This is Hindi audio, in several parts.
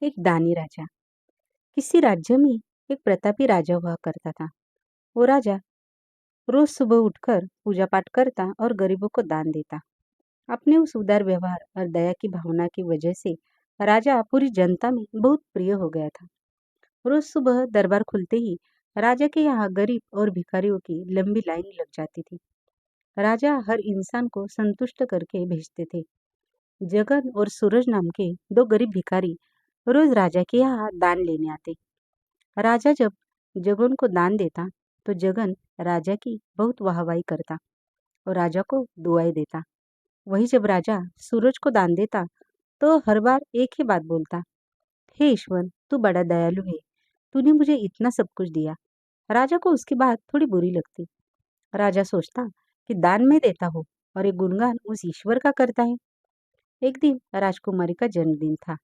एक दानी राजा। किसी राज्य में एक प्रतापी राजा हुआ करता था। वो राजा रोज सुबह उठकर पूजा पाठ करता और गरीबों को दान देता। अपने उस उदार व्यवहार और दया की भावना की वजह से राजा पूरी जनता में बहुत प्रिय हो गया था। रोज सुबह दरबार खुलते ही राजा के यहाँ गरीब और भिखारियों की लंबी लाइन लग जाती थी। राजा हर इंसान को संतुष्ट करके भेजते थे। जगन और सूरज नाम के दो गरीब भिखारी रोज राजा के यहाँ दान लेने आते। राजा जब जगन को दान देता तो जगन राजा की बहुत वाहवाही करता और राजा को दुआएं देता। वही जब राजा सूरज को दान देता तो हर बार एक ही बात बोलता, हे ईश्वर, तू बड़ा दयालु है, तूने मुझे इतना सब कुछ दिया। राजा को उसकी बात थोड़ी बुरी लगती। राजा सोचता कि दान में देता हूँ और ये गुणगान उस ईश्वर का करता है। एक दिन राजकुमारी का जन्मदिन था।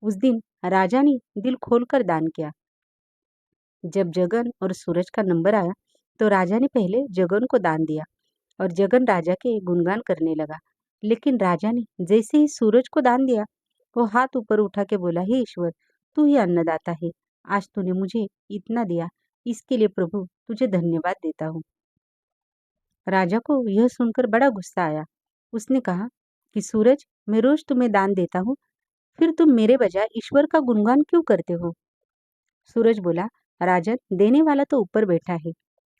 उस दिन राजा ने दिल खोलकर दान किया। जब जगन और सूरज का नंबर आया तो राजा ने पहले जगन को दान दिया और जगन राजा के गुणगान करने लगा। लेकिन राजा ने जैसे ही सूरज को दान दिया, वो हाथ ऊपर उठा के बोला, हे ईश्वर, तू ही अन्नदाता है। आज तूने मुझे इतना दिया, इसके लिए प्रभु तुझे धन्यवाद देता हूँ। राजा को यह सुनकर बड़ा गुस्सा आया। उसने कहा कि सूरज, मैं रोज तुम्हें दान देता हूँ, फिर तुम मेरे बजाय ईश्वर का गुणगान क्यों करते हो? सूरज बोला, राजन, देने वाला तो ऊपर बैठा है,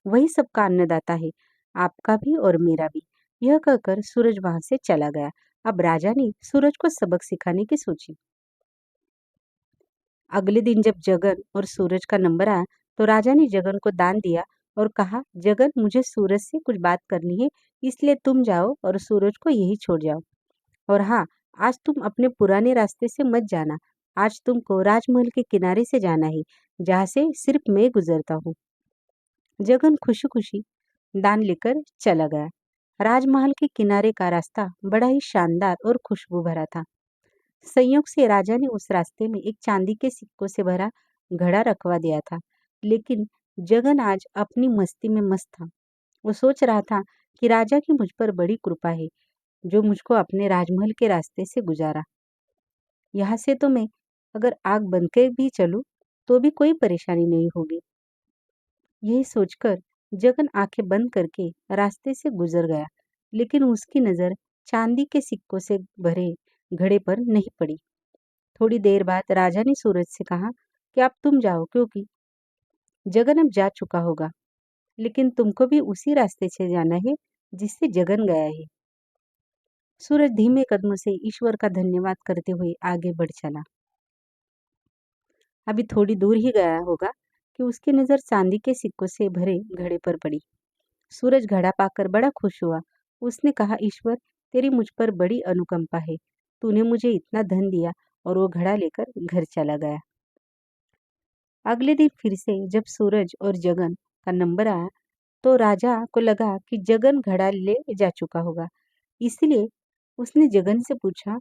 वही सबका अन्नदाता है, आपका भी और मेरा भी। यह कहकर सूरज वहां से चला गया। अब राजा ने सूरज को सबक सिखाने की सोची। अगले दिन जब जगन और सूरज का नंबर आया तो राजा ने जगन को दान दिया और कहा, जगन, मुझे सूरज से कुछ बात करनी है, इसलिए तुम जाओ और सूरज को यही छोड़ जाओ। और हाँ, आज तुम अपने पुराने रास्ते से मत जाना। आज तुमको राजमहल के किनारे से जाना है, जहाँ से सिर्फ मैं गुजरता हूँ। जगन खुशी खुशी दान लेकर चला गया। राजमहल के किनारे का रास्ता बड़ा ही शानदार और खुशबू भरा था। संयोग से राजा ने उस रास्ते में एक चांदी के सिक्कों से भरा घड़ा रखवा दिया था। लेकिन जगन आज अपनी मस्ती में मस्त था। वो सोच रहा था कि राजा की मुझ पर बड़ी कृपा है, जो मुझको अपने राजमहल के रास्ते से गुजारा। यहाँ से तो मैं अगर आग बंद के भी चलूं तो भी कोई परेशानी नहीं होगी। यही सोचकर जगन आंखें बंद करके रास्ते से गुजर गया। लेकिन उसकी नजर चांदी के सिक्कों से भरे घड़े पर नहीं पड़ी। थोड़ी देर बाद राजा ने सूरज से कहा कि अब तुम जाओ, क्योंकि जगन अब जा चुका होगा। लेकिन तुमको भी उसी रास्ते से जाना है जिससे जगन गया है। सूरज धीमे कदमों से ईश्वर का धन्यवाद करते हुए आगे बढ़ चला। अभी थोड़ी दूर ही गया होगा कि उसकी नजर चांदी के सिक्कों से भरे घड़े पर पड़ी। सूरज घड़ा पाकर बड़ा खुश हुआ। उसने कहा, ईश्वर, तेरी मुझ पर बड़ी अनुकंपा है, तूने मुझे इतना धन दिया। और वो घड़ा लेकर घर चला गया। अगले दिन फिर से जब सूरज और जगन का नंबर आया तो राजा को लगा कि जगन घड़ा ले जा चुका होगा। इसलिए उसने जगन से पूछा,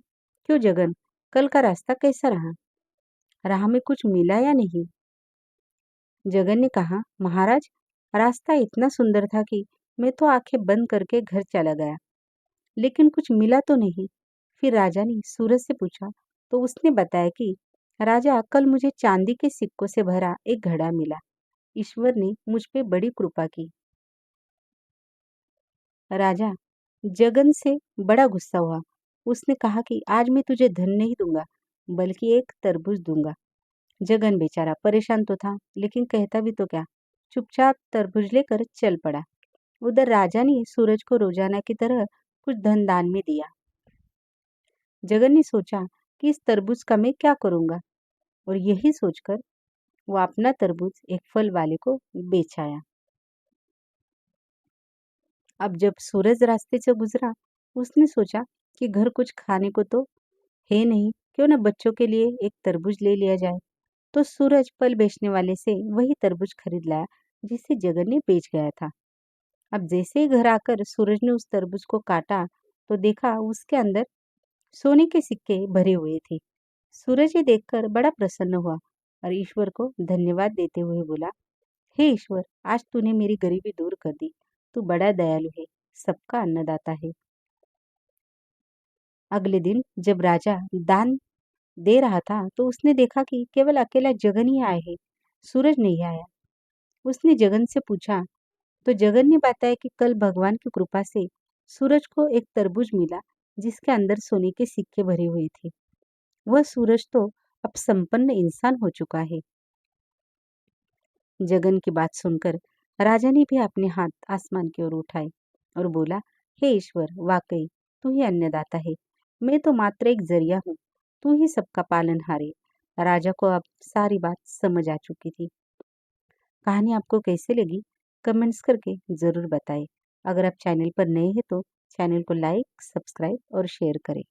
क्यों जगन, कल का रास्ता कैसा रहा? राह में कुछ मिला या नहीं? जगन ने कहा, महाराज, रास्ता इतना सुंदर था कि मैं तो आंखें बंद करके घर चला गया, लेकिन कुछ मिला तो नहीं। फिर राजा ने सूरज से पूछा तो उसने बताया कि राजा, कल मुझे चांदी के सिक्कों से भरा एक घड़ा मिला। ईश्वर ने मुझ पे बड़ी कृपा की। राजा जगन से बड़ा गुस्सा हुआ। उसने कहा कि आज मैं तुझे धन नहीं दूंगा, बल्कि एक तरबूज दूंगा। जगन बेचारा परेशान तो था, लेकिन कहता भी तो क्या। चुपचाप तरबूज लेकर चल पड़ा। उधर राजा ने सूरज को रोजाना की तरह कुछ धन दान में दिया। जगन ने सोचा कि इस तरबूज का मैं क्या करूंगा, और यही सोचकर वो अपना तरबूज एक फल वाले को बेच आया। अब जब सूरज रास्ते से गुजरा, उसने सोचा कि घर कुछ खाने को तो है नहीं, क्यों न बच्चों के लिए एक तरबूज ले लिया जाए। तो सूरज फल बेचने वाले से वही तरबूज खरीद लाया जिसे जगन ने बेच गया था। अब जैसे ही घर आकर सूरज ने उस तरबूज को काटा तो देखा उसके अंदर सोने के सिक्के भरे हुए थे। सूरज ये देखकर बड़ा प्रसन्न हुआ और ईश्वर को धन्यवाद देते हुए बोला, हे ईश्वर, आज तूने मेरी गरीबी दूर कर दी। तू बड़ा दयालु है, सबका अन्नदाता है। अगले दिन जब राजा दान दे रहा था तो उसने देखा कि केवल अकेला जगन ही आया है, सूरज नहीं आया। उसने जगन से पूछा तो जगन ने बताया कि कल भगवान की कृपा से सूरज को एक तरबूज मिला जिसके अंदर सोने के सिक्के भरे हुए थे। वह सूरज तो अब संपन्न इंसान हो चुका है। जगन की बात सुनकर राजा ने भी अपने हाथ आसमान की ओर उठाए और बोला, हे ईश्वर, वाकई तू ही अन्नदाता है। मैं तो मात्र एक जरिया हूँ, तू ही सबका पालनहार है। राजा को अब सारी बात समझ आ चुकी थी। कहानी आपको कैसे लगी कमेंट्स करके ज़रूर बताएं। अगर आप चैनल पर नए हैं तो चैनल को लाइक, सब्सक्राइब और शेयर करें।